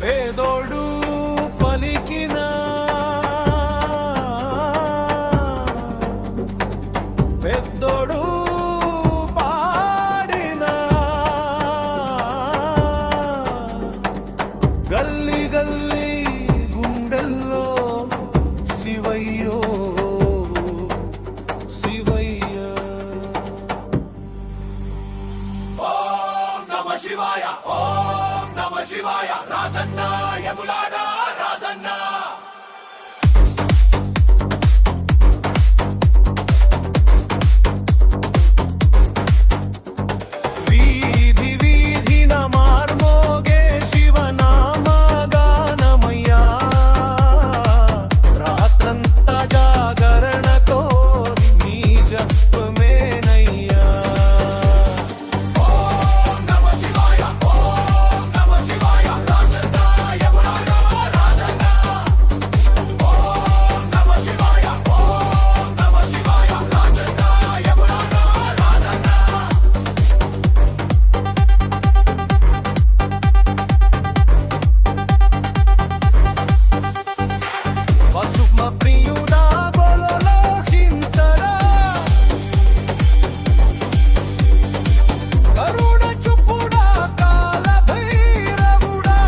పేదోడు పలికిన పెద్దోడు పాడిన గల్లీ గల్లీ గుండెల్లో శివయ్యో శివయ్య. ఓం నమః శివాయ, ఓం నమః శివాయ. రాజన్న యములాడ రాజన్న. వీధి వీధిన మార్మోగే శివనామ గానమయ్యా. రాత్రంతా జాగరణతో నీ జపమేనయ్యా. ఓం నమః శివాయ, ఓం నమః శివాయ. రాజన్న యములాడ రాజన్న. ఓం నమః శివాయ, ఓం నమః శివాయ. రాజన్న యములాడ రాజన్న. పసుమ ప్రియుడా గొలలో చింతరా. కరుణ చూపుడా కాల భైరవుడా.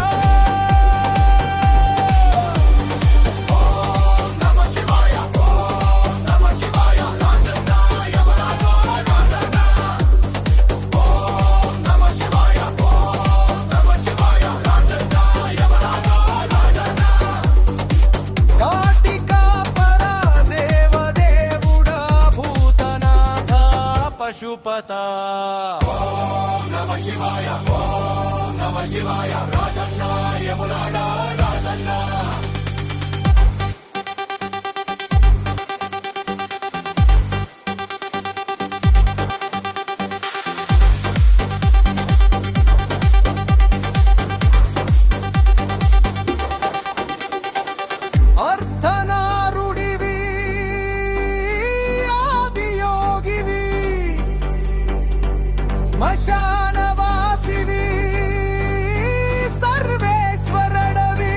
ఓం నమః శివాయ, ఓం నమః శివాయ. రాజన్న యములాడ రాజన్న. ఓం నమః శివాయ, ఓం నమః శివాయ. రాజన్న యములాడ రాజన్న. కాటికాపర దేవదేవుడా భూతనాథ పశుపత. ఓం నమః శివాయ, ఓం నమః శివాయ. రాజన్న యములాడ రాజన్న. అర్ధనారుడివి ఆదియోగివి శ్మశానవాసివి సర్వేశ్వరుడవి.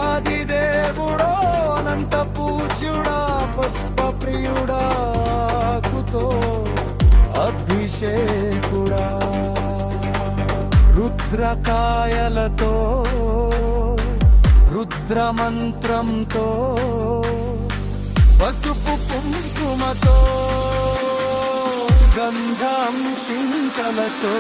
ఆదిదేవుడో అనంత పూజ్యుడా పుష్ప ప్రియుడా కుతో అభిషేకుడా. రుద్రకాయలతో రుద్రమంత్రంతో పసుపు కుంకుమతో గంధం చింతలతో